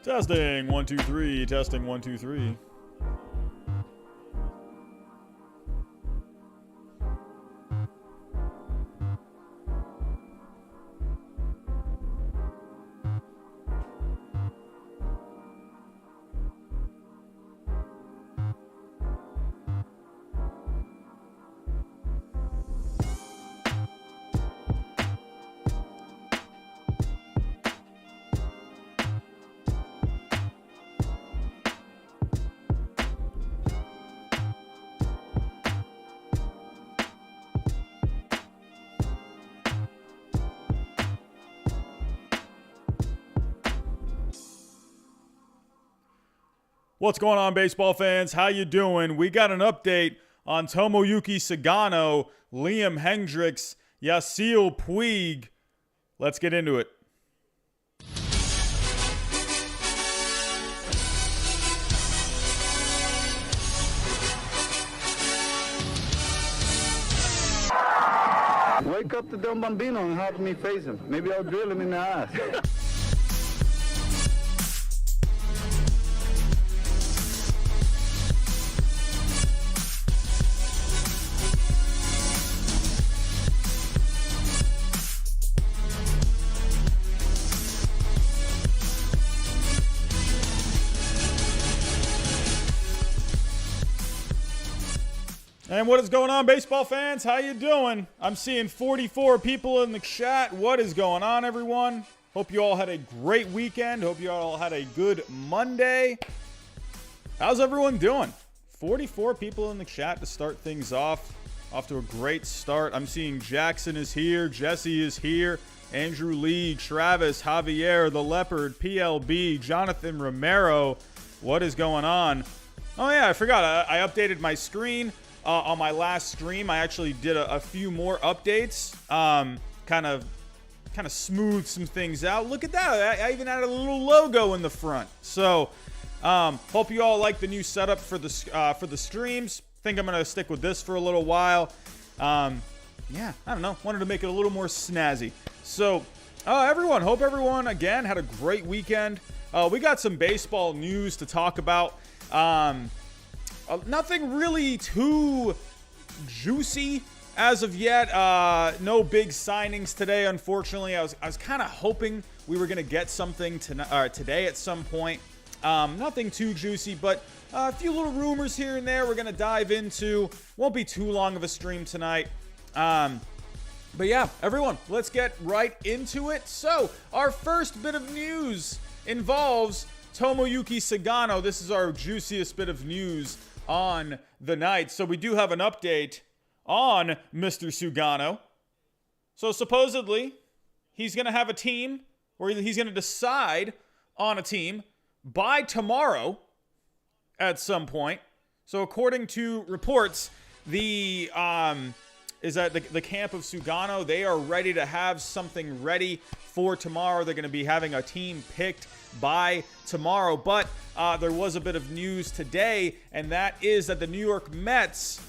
Testing 1 2 3. Testing 1 2 3. What's going on, baseball fans? How you doing? We got an update on Tomoyuki Sugano, Liam Hendricks, Yasiel Puig. Let's get into it. Wake up the dumb bambino and have me face him. Maybe I'll drill him in the ass. And what is going on, baseball fans? How you doing? I'm seeing 44 people in the chat. What is going on, everyone? Hope you all had a great weekend. Hope you all had a good Monday. How's everyone doing? 44 people in the chat to start things off. Off to a great start. I'm seeing Jackson is here. Jesse is here. Andrew Lee, Travis, Javier, The Leopard, PLB, Jonathan Romero. What is going on? Oh, yeah, I forgot. I updated my screen. On my last stream, I actually did a few more updates, kind of smooth some things out. Look at that. I even added a little logo in the front. So, hope you all like the new setup for the streams. Think I'm going to stick with this for a little while. Yeah, I don't know. Wanted to make it a little more snazzy. So, hope everyone, again, had a great weekend. We got some baseball news to talk about. Nothing really too juicy as of yet. No big signings today, unfortunately. I was kind of hoping we were going to get something today at some point. Nothing too juicy, but a few little rumors here and there we're going to dive into. Won't be too long of a stream tonight. But yeah, everyone, let's get right into it. So, our first bit of news involves Tomoyuki Sugano. This is our juiciest bit of news on the night. So we do have an update on Mr. Sugano. So supposedly, he's going to have a team, or he's going to decide on a team by tomorrow at some point. So according to reports, the camp of Sugano, they are ready to have something ready for tomorrow. They're going to be having a team picked by tomorrow. But there was a bit of news today, and that is that the New York Mets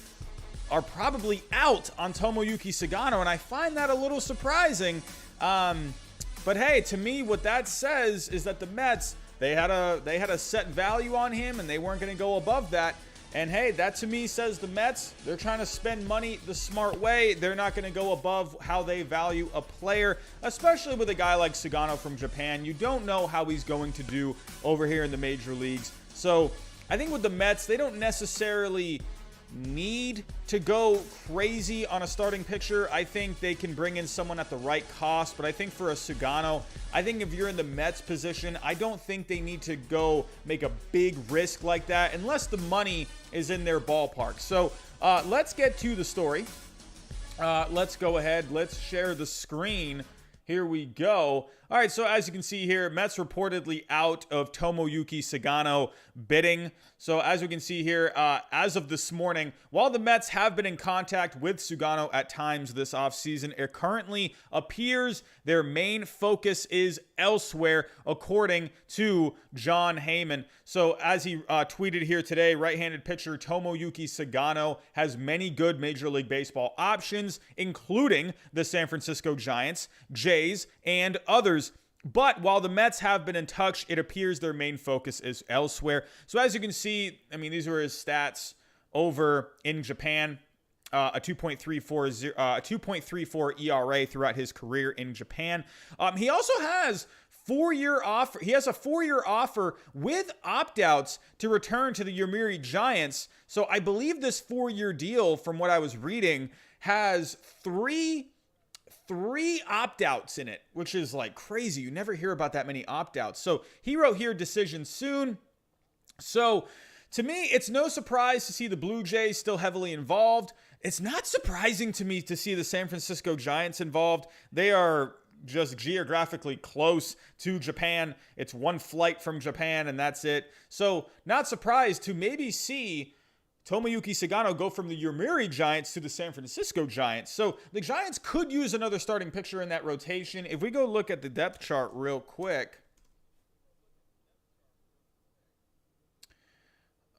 are probably out on Tomoyuki Sugano, and I find that a little surprising. But hey, to me, what that says is that the Mets, they had a set value on him, and they weren't going to go above that. And hey, that to me says the Mets, they're trying to spend money the smart way. They're not going to go above how they value a player, especially with a guy like Sugano from Japan. You don't know how he's going to do over here in the major leagues. So I think with the Mets, they don't necessarily need to go crazy on a starting pitcher. I think they can bring in someone at the right cost, but I think for a Sugano, I think if you're in the Mets position, I don't think they need to go make a big risk like that unless the money is in their ballpark. So let's get to the story. Let's go ahead. Let's share the screen. Here we go. All right, so as you can see here, Mets reportedly out of Tomoyuki Sugano bidding. So as we can see here, as of this morning, while the Mets have been in contact with Sugano at times this offseason, it currently appears their main focus is elsewhere, according to John Heyman. So as he tweeted here today, right-handed pitcher Tomoyuki Sugano has many good Major League Baseball options, including the San Francisco Giants, Jays, and others. But while the Mets have been in touch, it appears their main focus is elsewhere. So as you can see, I mean, these were his stats over in Japan. A 2.34 ERA throughout his career in Japan. He also has four-year offer. He has a 4-year offer with opt-outs to return to the Yomiuri Giants. So I believe this 4-year deal, from what I was reading, has three opt-outs in it, which is like crazy. You never hear about that many opt-outs. So he wrote here, decision soon. So to me, it's no surprise to see the Blue Jays still heavily involved. It's not surprising to me to see the San Francisco Giants involved. They are just geographically close to Japan. It's one flight from Japan, and that's it. So not surprised to maybe see Tomoyuki Sugano go from the Yomiuri Giants to the San Francisco Giants. So the Giants could use another starting pitcher in that rotation. If we go look at the depth chart real quick.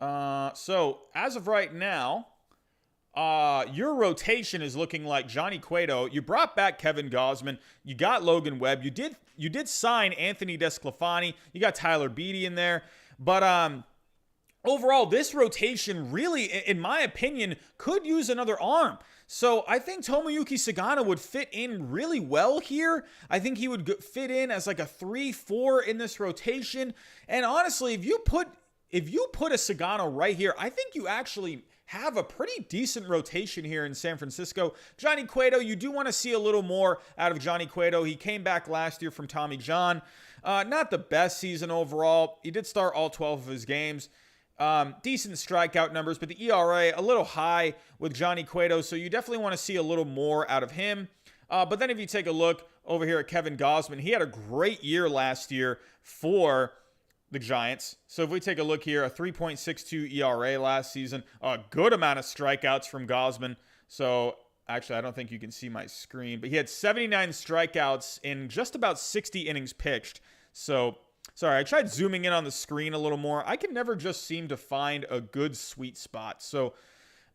So as of right now, your rotation is looking like Johnny Cueto. You brought back Kevin Gausman. You got Logan Webb. You did sign Anthony Desclafani. You got Tyler Beede in there. But overall, this rotation really, in my opinion, could use another arm. So I think Tomoyuki Sugano would fit in really well here. I think he would fit in as like a 3-4 in this rotation. And honestly, if you put a Sugano right here, I think you actually have a pretty decent rotation here in San Francisco. Johnny Cueto, you do want to see a little more out of Johnny Cueto. He came back last year from Tommy John. Not the best season overall. He did start all 12 of his games. Decent strikeout numbers, but the ERA a little high with Johnny Cueto, so you definitely want to see a little more out of him. But then if you take a look over here at Kevin Gausman, he had a great year last year for the Giants. So if we take a look here, a 3.62 ERA last season, a good amount of strikeouts from Gausman. So actually, I don't think you can see my screen, but he had 79 strikeouts in just about 60 innings pitched. So sorry, I tried zooming in on the screen a little more. I can never just seem to find a good sweet spot. So,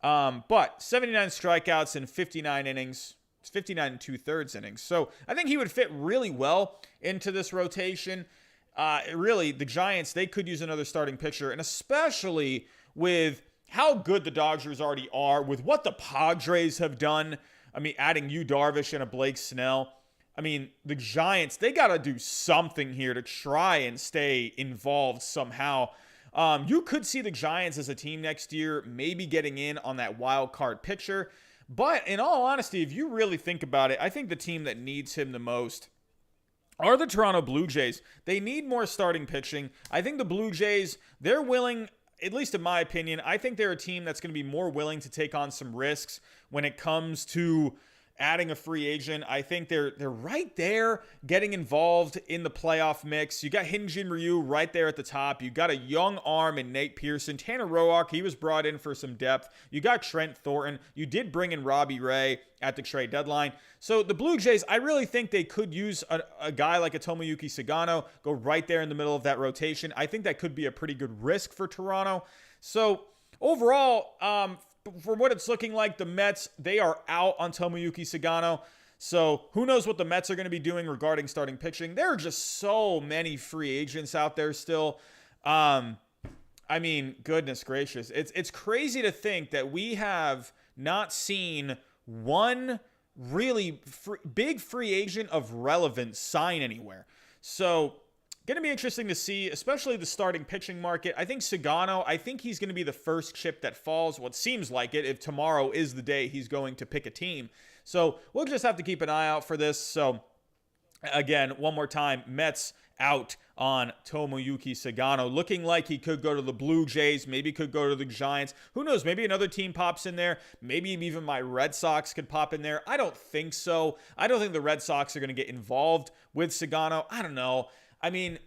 but 79 strikeouts in 59 innings. It's 59 and 2/3 innings. So I think he would fit really well into this rotation. Really, the Giants, they could use another starting pitcher, and especially with how good the Dodgers already are, with what the Padres have done. I mean, adding Yu Darvish and a Blake Snell. I mean, the Giants, they got to do something here to try and stay involved somehow. You could see the Giants as a team next year, maybe getting in on that wild card picture. But in all honesty, if you really think about it, I think the team that needs him the most are the Toronto Blue Jays. They need more starting pitching. I think the Blue Jays, they're willing, at least in my opinion, I think they're a team that's going to be more willing to take on some risks when it comes to adding a free agent. I think they're right there getting involved in the playoff mix. You got Hyun-Jin Ryu right there at the top. You got a young arm in Nate Pearson. Tanner Roark, he was brought in for some depth. You got Trent Thornton. You did bring in Robbie Ray at the trade deadline. So the Blue Jays, I really think they could use a guy like a Tomoyuki Sugano, go right there in the middle of that rotation. I think that could be a pretty good risk for Toronto. So overall, from what it's looking like, the Mets, they are out on Tomoyuki Sugano. So who knows what the Mets are going to be doing regarding starting pitching. There are just so many free agents out there still. I mean, goodness gracious. It's crazy to think that we have not seen one really big free agent of relevance sign anywhere. So going to be interesting to see, especially the starting pitching market. I think Sugano, I think he's going to be the first chip that falls. Well, it seems like it, if tomorrow is the day he's going to pick a team. So we'll just have to keep an eye out for this. So again, one more time, Mets out on Tomoyuki Sugano. Looking like he could go to the Blue Jays, maybe could go to the Giants. Who knows? Maybe another team pops in there. Maybe even my Red Sox could pop in there. I don't think so. I don't think the Red Sox are going to get involved with Sugano. I don't know. I mean,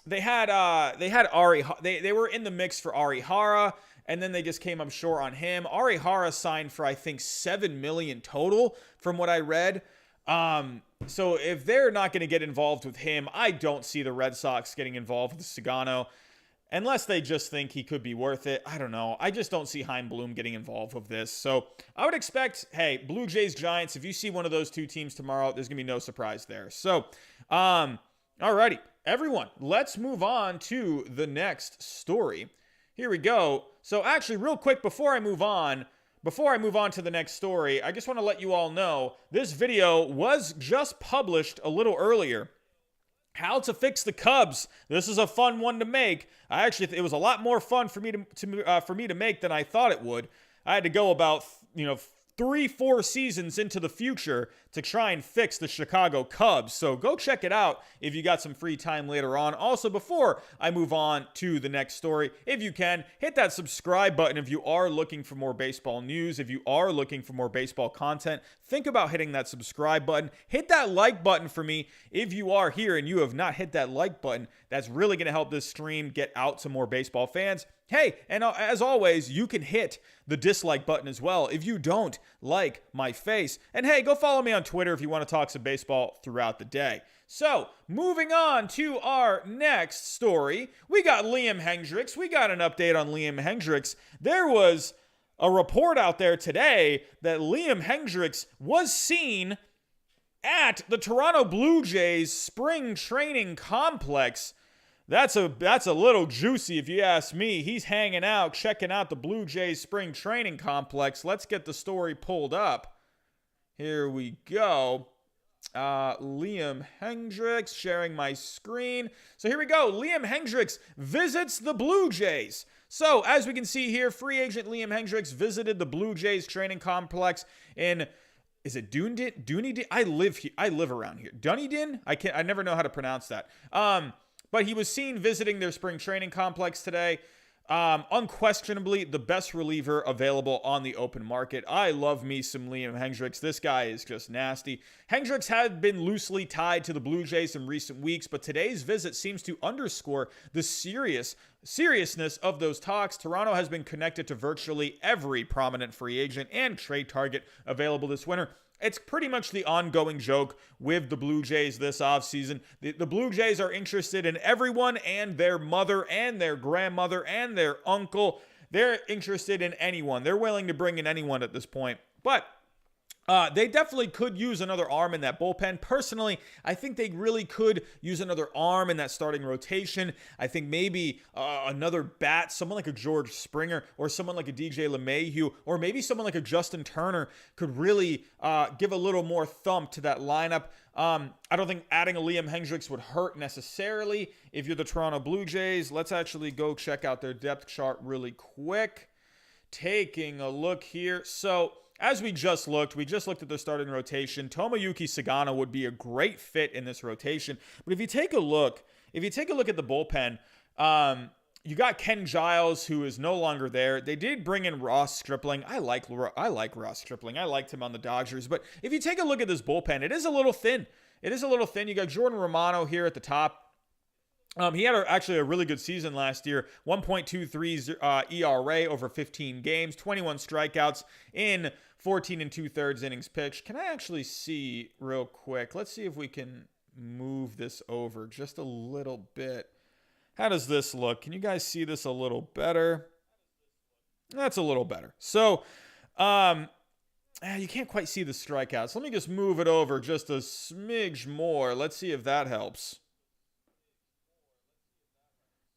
they had Ari. They were in the mix for Arihara, and then they just came up short on him. Arihara signed for, I think, $7 million total, from what I read. So if they're not going to get involved with him, I don't see the Red Sox getting involved with Sugano, unless they just think he could be worth it. I don't know. I just don't see Chaim Bloom getting involved with this. So I would expect, hey, Blue Jays, Giants, if you see one of those two teams tomorrow, there's going to be no surprise there. So, Alrighty, everyone, let's move on to the next story. Here we go. So actually, real quick, before I move on to the next story, I just want to let you all know this video was just published a little earlier. How to fix the Cubs. This is a fun one to make. It was a lot more fun for me to make than I thought it would. I had to go about 3-4 seasons into the future to try and fix the Chicago Cubs. So go check it out if you got some free time later on. Also, before I move on to the next story, if you can, hit that subscribe button if you are looking for more baseball news. If you are looking for more baseball content, think about hitting that subscribe button. Hit that like button for me if you are here and you have not hit that like button. That's really going to help this stream get out to more baseball fans. Hey, and as always, you can hit the dislike button as well if you don't like my face. And hey, go follow me on Twitter if you want to talk some baseball throughout the day. So, moving on to our next story, we got Liam Hendricks. We got an update on Liam Hendricks. There was a report out there today that Liam Hendricks was seen at the Toronto Blue Jays spring training complex. That's a little juicy if you ask me. He's hanging out, checking out the Blue Jays spring training complex. Let's get the story pulled up. Here we go. Liam Hendricks, sharing my screen. So here we go. Liam Hendricks visits the Blue Jays. So as we can see here, free agent Liam Hendricks visited the Blue Jays training complex in, is it Dunedin? I live around here. Dunedin? I never know how to pronounce that. But he was seen visiting their spring training complex today. Unquestionably, the best reliever available on the open market. I love me some Liam Hendricks. This guy is just nasty. Hendricks had been loosely tied to the Blue Jays in recent weeks, but today's visit seems to underscore the seriousness of those talks. Toronto has been connected to virtually every prominent free agent and trade target available this winter. It's pretty much the ongoing joke with the Blue Jays this offseason. The Blue Jays are interested in everyone and their mother and their grandmother and their uncle. They're interested in anyone. They're willing to bring in anyone at this point. But they definitely could use another arm in that bullpen. Personally, I think they really could use another arm in that starting rotation. I think maybe another bat, someone like a George Springer or someone like a DJ LeMahieu or maybe someone like a Justin Turner could really give a little more thump to that lineup. I don't think adding a Liam Hendricks would hurt necessarily if you're the Toronto Blue Jays. Let's actually go check out their depth chart really quick. Taking a look here. So, as we just looked at the starting rotation. Tomoyuki Sugano would be a great fit in this rotation. But if you take a look at the bullpen, you got Ken Giles, who is no longer there. They did bring in Ross Stripling. I like Ross Stripling. I liked him on the Dodgers. But if you take a look at this bullpen, it is a little thin. You got Jordan Romano here at the top. He had actually a really good season last year, 1.23 ERA over 15 games, 21 strikeouts in 14 and 2/3 innings pitched. Can I actually see real quick? Let's see if we can move this over just a little bit. How does this look? Can you guys see this a little better? That's a little better. So, you can't quite see the strikeouts. Let me just move it over just a smidge more. Let's see if that helps.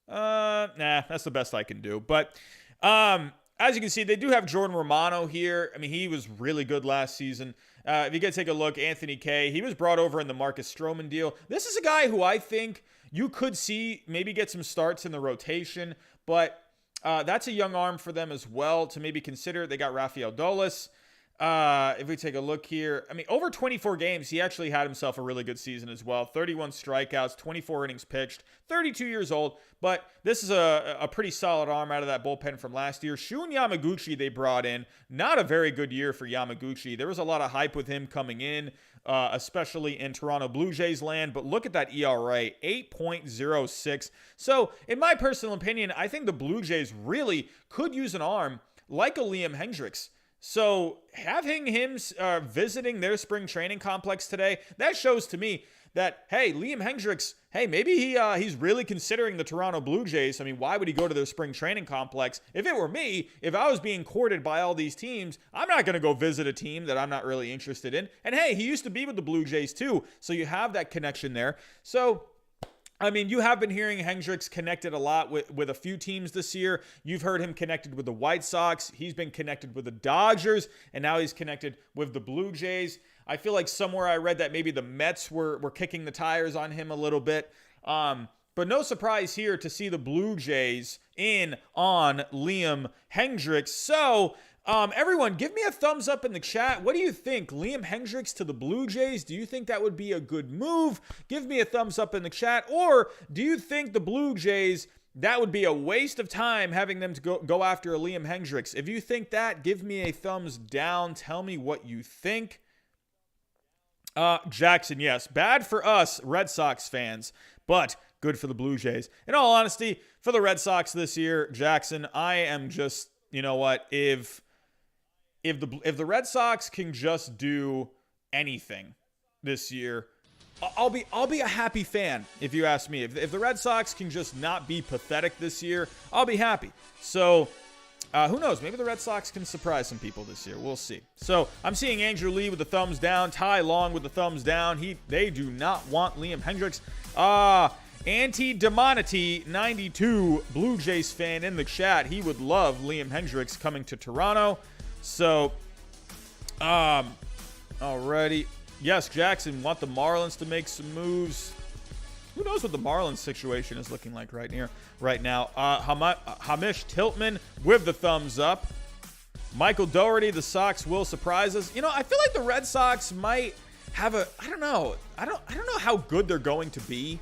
That's the best I can do. But as you can see, they do have Jordan Romano here. I mean, he was really good last season. If you guys take a look, Anthony Kay, he was brought over in the Marcus Stroman deal. This is a guy who I think you could see maybe get some starts in the rotation, but that's a young arm for them as well to maybe consider. They got Rafael Dolis. If we take a look here, I mean, over 24 games, he actually had himself a really good season as well. 31 strikeouts, 24 innings pitched, 32 years old. But this is a pretty solid arm out of that bullpen from last year. Shun Yamaguchi they brought in. Not a very good year for Yamaguchi. There was a lot of hype with him coming in, especially in Toronto Blue Jays land. But look at that ERA, 8.06. So, in my personal opinion, I think the Blue Jays really could use an arm like a Liam Hendricks. So having him visiting their spring training complex today, that shows to me that, hey, Liam Hendricks, hey, maybe he's really considering the Toronto Blue Jays. I mean, why would he go to their spring training complex? If it were me, if I was being courted by all these teams, I'm not going to go visit a team that I'm not really interested in. And hey, he used to be with the Blue Jays too, so you have that connection there. So I mean, you have been hearing Hendricks connected a lot with a few teams this year. You've heard him connected with the White Sox. He's been connected with the Dodgers, and now he's connected with the Blue Jays. I feel like somewhere I read that maybe the Mets were kicking the tires on him a little bit. But no surprise here to see the Blue Jays in on Liam Hendricks. So, everyone, give me a thumbs up in the chat. What do you think? Liam Hendricks to the Blue Jays? Do you think that would be a good move? Give me a thumbs up in the chat. Or do you think the Blue Jays, that would be a waste of time having them to go after a Liam Hendricks? If you think that, give me a thumbs down. Tell me what you think. Jackson, yes. Bad for us Red Sox fans, but good for the Blue Jays. In all honesty, for the Red Sox this year, Jackson, I am just, you know what, if the Red Sox can just do anything this year, I'll be a happy fan, if you ask me. If the Red Sox can just not be pathetic this year, I'll be happy. So, who knows? Maybe the Red Sox can surprise some people this year. We'll see. So, I'm seeing Andrew Lee with the thumbs down, Ty Long with the thumbs down. They do not want Liam Hendricks. Anti-Demonity 92 Blue Jays fan in the chat. He would love Liam Hendricks coming to Toronto. So, alrighty. Yes, Jackson, want the Marlins to make some moves. Who knows what the Marlins situation is looking like right now. Hamish Tiltman with the thumbs up. Michael Doherty, the Sox will surprise us. You know, I feel like the Red Sox might have I don't know how good they're going to be.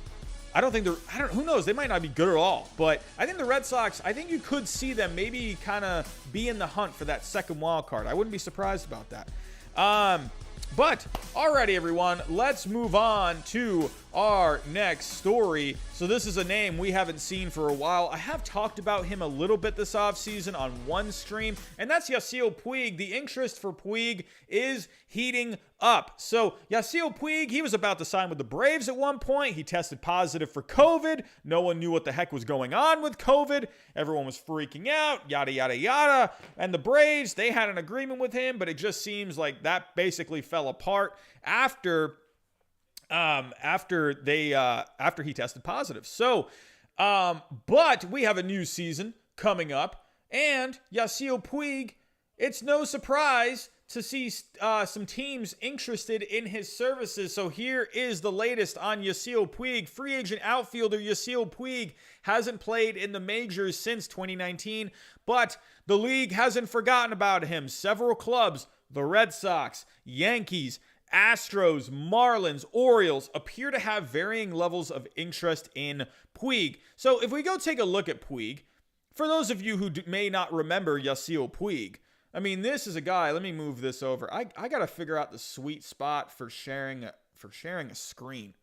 Who knows? They might not be good at all. But I think the Red Sox, I think you could see them maybe kind of be in the hunt for that second wild card. I wouldn't be surprised about that. But, alrighty, everyone, let's move on to our next story. So this is a name we haven't seen for a while. I have talked about him a little bit this offseason on one stream, and that's Yasiel Puig. The interest for Puig is heating up. So Yasiel Puig, he was about to sign with the Braves at one point. He tested positive for COVID. No one knew what the heck was going on with COVID. Everyone was freaking out, yada, yada, yada. And the Braves, they had an agreement with him, but it just seems like that basically fell apart after he tested positive. So, but we have a new season coming up, and Yasiel Puig, it's no surprise to see some teams interested in his services. So here is the latest on Yasiel Puig. Free agent outfielder Yasiel Puig hasn't played in the majors since 2019, but the league hasn't forgotten about him. Several clubs, the Red Sox, Yankees, Astros, Marlins, Orioles, appear to have varying levels of interest in Puig. So if we go take a look at Puig, for those of you who may not remember Yasiel Puig, I mean, this is a guy, let me move this over. I got to figure out the sweet spot for sharing a screen.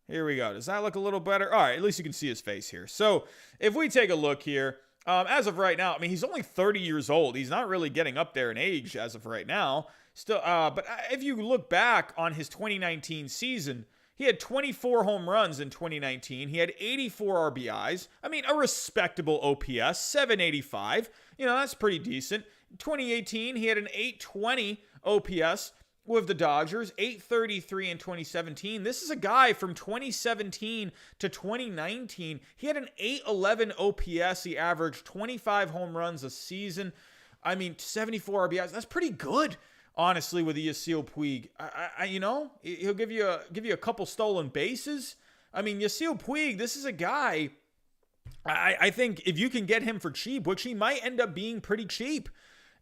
Here we go. Does that look a little better? All right, at least you can see his face here. So if we take a look here, as of right now, I mean, he's only 30 years old. He's not really getting up there in age as of right now. Still, but if you look back on his 2019 season, he had 24 home runs in 2019. He had 84 RBIs. I mean, a respectable OPS, 785. You know, that's pretty decent. 2018, he had an 820 OPS with the Dodgers, 833 in 2017. This is a guy from 2017 to 2019. He had an 811 OPS. He averaged 25 home runs a season. I mean, 74 RBIs. That's pretty good, honestly, with Yasiel Puig. You know, he'll give you a couple stolen bases. I mean, Yasiel Puig, this is a guy, I think if you can get him for cheap, which he might end up being pretty cheap,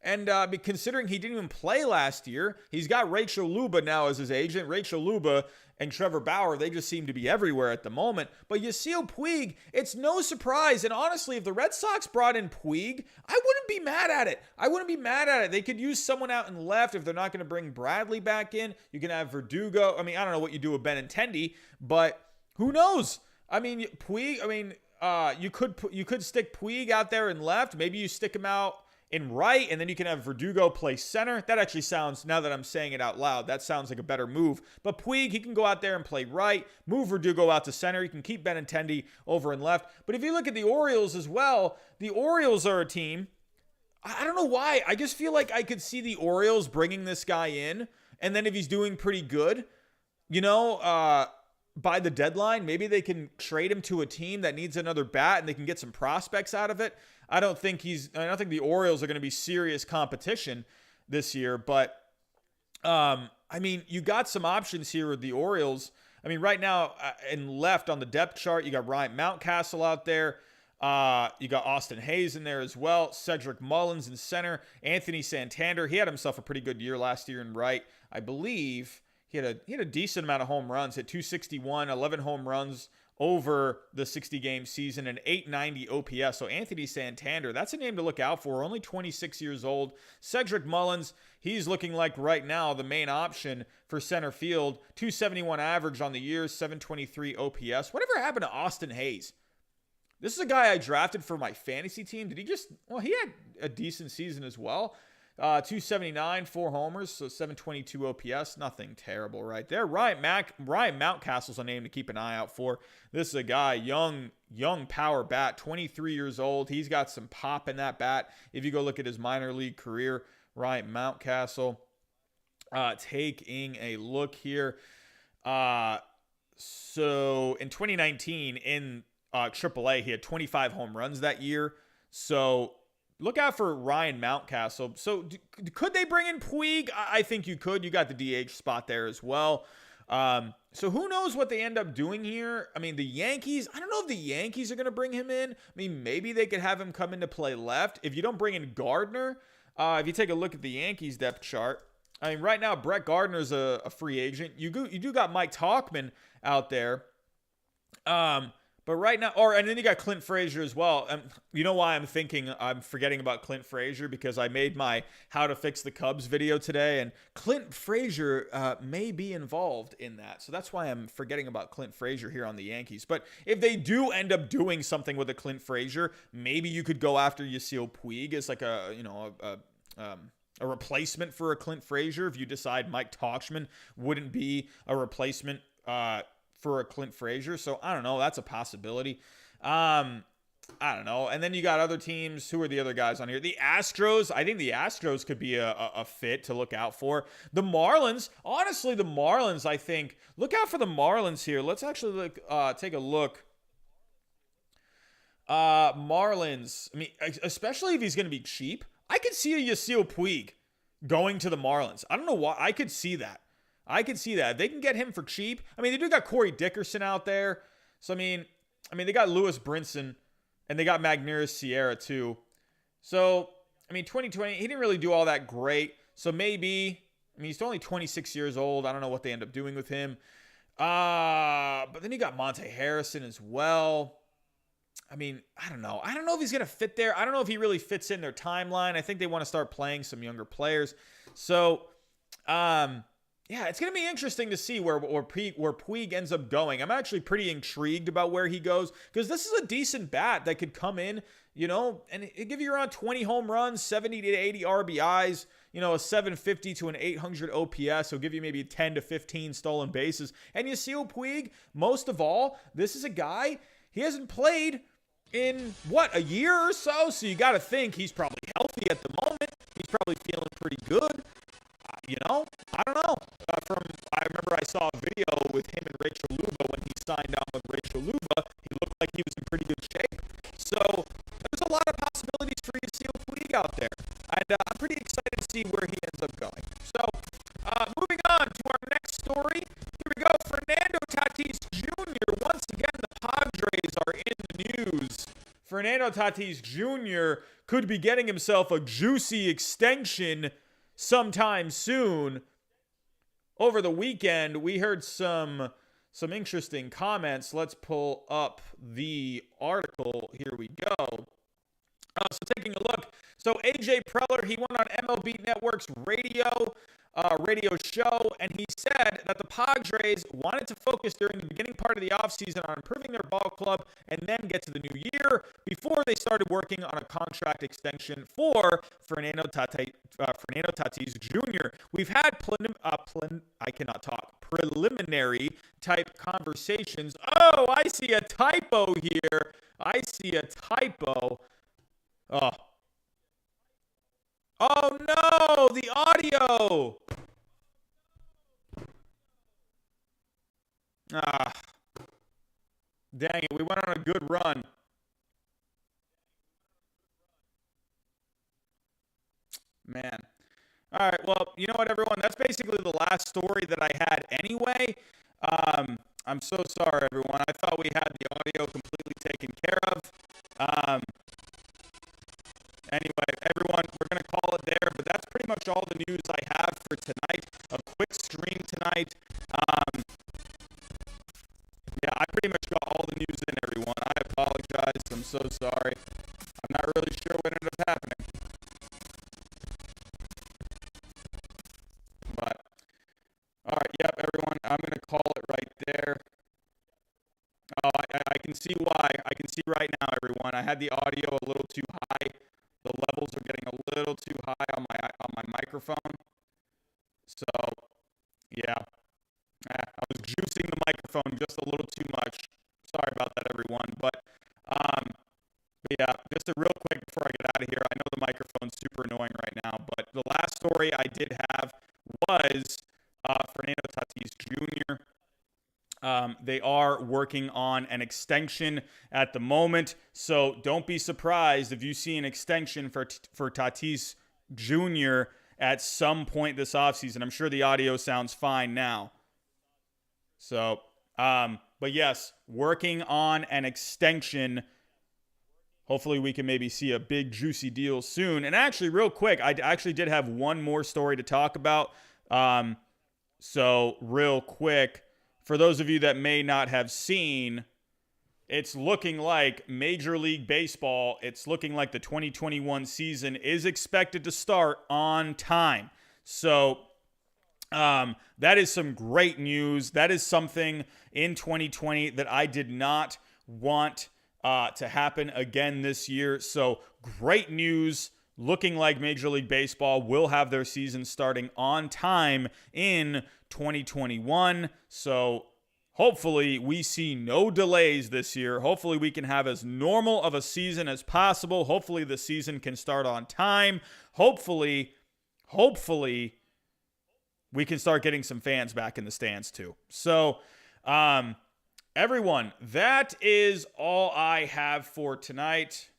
and considering he didn't even play last year, he's got Rachel Luba now as his agent. Rachel Luba and Trevor Bauer, they just seem to be everywhere at the moment. But Yasiel Puig, it's no surprise. And honestly, if the Red Sox brought in Puig, I wouldn't be mad at it. They could use someone out in left if they're not going to bring Bradley back in. You can have Verdugo. I mean, I don't know what you do with Benintendi, but who knows? I mean, Puig, you could stick Puig out there in left. Maybe you stick him out in right, and then you can have Verdugo play center. That actually sounds, now that I'm saying it out loud, that sounds like a better move. But Puig, he can go out there and play right, move Verdugo out to center. You can keep Benintendi over in left. But if you look at the Orioles as well, the Orioles are a team, I don't know why. I just feel like I could see the Orioles bringing this guy in, and then if he's doing pretty good, you know, by the deadline. Maybe they can trade him to a team that needs another bat and they can get some prospects out of it. I don't think the Orioles are going to be serious competition this year, but I mean, you got some options here with the Orioles. I mean, right now, in left on the depth chart, you got Ryan Mountcastle out there. You got Austin Hayes in there as well. Cedric Mullins in center. Anthony Santander. He had himself a pretty good year last year in right. I believe he had a decent amount of home runs. Hit 261, 11 home runs over the 60-game season, and 890 OPS. So Anthony Santander, that's a name to look out for. Only 26 years old. Cedric Mullins, he's looking like right now the main option for center field. 271 average on the year, 723 OPS. Whatever happened to Austin Hayes? This is a guy I drafted for my fantasy team. He had a decent season as well. 279, 4 homers, so 722 OPS. Nothing terrible right there. Ryan Mountcastle's a name to keep an eye out for. This is a guy, young power bat, 23 years old. He's got some pop in that bat. If you go look at his minor league career, Ryan Mountcastle, taking a look here. So in 2019, in AAA, he had 25 home runs that year. So look out for Ryan Mountcastle. So could they bring in Puig? I think you could. You got the DH spot there as well. So who knows what they end up doing here? I mean, the Yankees, I don't know if the Yankees are going to bring him in. I mean, maybe they could have him come in to play left. If you don't bring in Gardner, if you take a look at the Yankees depth chart, I mean, right now, Brett Gardner's a free agent. You do got Mike Tauchman out there. But right now, and then you got Clint Frazier as well. You know why I'm forgetting about Clint Frazier? Because I made my How to Fix the Cubs video today, and Clint Frazier may be involved in that. So that's why I'm forgetting about Clint Frazier here on the Yankees. But if they do end up doing something with a Clint Frazier, maybe you could go after Yasiel Puig as like a replacement for a Clint Frazier if you decide Mike Tauchman wouldn't be a replacement for a Clint Frazier. So I don't know. That's a possibility. I don't know. And then you got other teams. Who are the other guys on here? The Astros. I think the Astros could be a fit to look out for. The Marlins. Honestly, the Marlins, I think. Look out for the Marlins here. Let's actually take a look. Marlins. I mean, especially if he's going to be cheap. I could see a Yasiel Puig going to the Marlins. I don't know why. I could see that. If they can get him for cheap. I mean, they do got Corey Dickerson out there. So, I mean, they got Lewis Brinson, and they got Magneuris Sierra, too. So, I mean, 2020, he didn't really do all that great. So, maybe, he's only 26 years old. I don't know what they end up doing with him. But then you got Monte Harrison as well. I mean, I don't know. I don't know if he's going to fit there. I don't know if he really fits in their timeline. I think they want to start playing some younger players. So, yeah, it's going to be interesting to see where Puig ends up going. I'm actually pretty intrigued about where he goes because this is a decent bat that could come in, and it give you around 20 home runs, 70 to 80 RBIs, a 750 to an 800 OPS. He'll give you maybe 10 to 15 stolen bases. And Yasiel Puig, most of all, this is a guy, he hasn't played in, a year or so? So you got to think he's probably healthy at the moment. He's probably feeling pretty good. I don't know. I remember I saw a video with him and Rachel Luba when he signed on with Rachel Luba. He looked like he was in pretty good shape. So there's a lot of possibilities for Yasiel Puig out there. And I'm pretty excited to see where he ends up going. So moving on to our next story. Here we go. Fernando Tatis Jr. Once again, the Padres are in the news. Fernando Tatis Jr. could be getting himself a juicy extension sometime soon. Over the weekend, we heard some interesting comments. Let's pull up the article. Here we go. So taking a look. So AJ Preller, he went on MLB Network's radio show, and he said that the Padres wanted to focus during the beginning part of the offseason on improving their ball club and then get to the new year before they started working on a contract extension for Fernando Tatis Jr. We've had preliminary type conversations. Oh, I see a typo here. Oh no, the audio. Ah, dang it. We went on a good run. Man. All right. Well, you know what, everyone? That's basically the last story that I had anyway. I'm so sorry, everyone. I thought we had the audio completely taken care of. Um, anyway, everyone, we're going to call it there. But that's pretty much all the news I have for tonight. A quick stream tonight. Yeah, I pretty much got all the news in, everyone. I apologize. I'm so sorry. I'm not really sure what ended up happening. But, all right, yep, everyone, I'm going to call it right there. Oh, I can see why. I can see right now, everyone. I had the audio a little too high. The levels are getting a little too high on my microphone. So, yeah. I was juicing the microphone just a little too much. Sorry about that, everyone. But yeah, just a real quick before I get out of here. I know the microphone's super annoying right now, but the last story I did have was Fernando Tatis Jr. They are working on an extension at the moment, so don't be surprised if you see an extension for Tatis Jr. at some point this offseason. I'm sure the audio sounds fine now. So, but yes, working on an extension. Hopefully we can maybe see a big juicy deal soon. And actually, real quick, I actually did have one more story to talk about. So real quick, for those of you that may not have seen, it's looking like Major League Baseball, it's looking like the 2021 season is expected to start on time. So that is some great news. That is something in 2020 that I did not want to happen again this year. So great news. Looking like Major League Baseball will have their season starting on time in 2021. So hopefully we see no delays this year. Hopefully we can have as normal of a season as possible. Hopefully the season can start on time. Hopefully we can start getting some fans back in the stands too. So, everyone, that is all I have for tonight.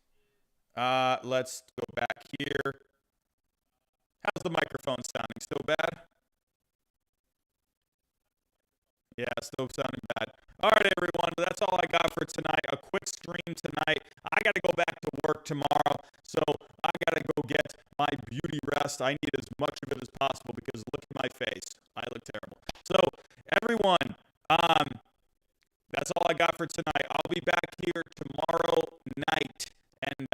Let's go back here. How's the microphone sounding? Still bad? Yeah, still sounding bad. All right, everyone. That's all I got for tonight. A quick stream tonight. I got to go back to work tomorrow, so I got to go get my beauty rest. I need as much of it as possible because look at my face. I look terrible. So, everyone, that's all I got for tonight. I'll be back here tomorrow night. And,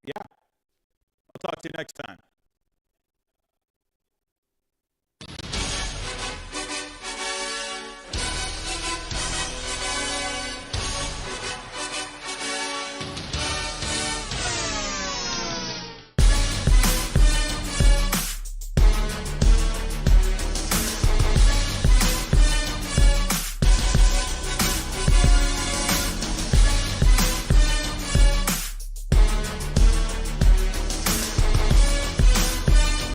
yeah, I'll talk to you next time.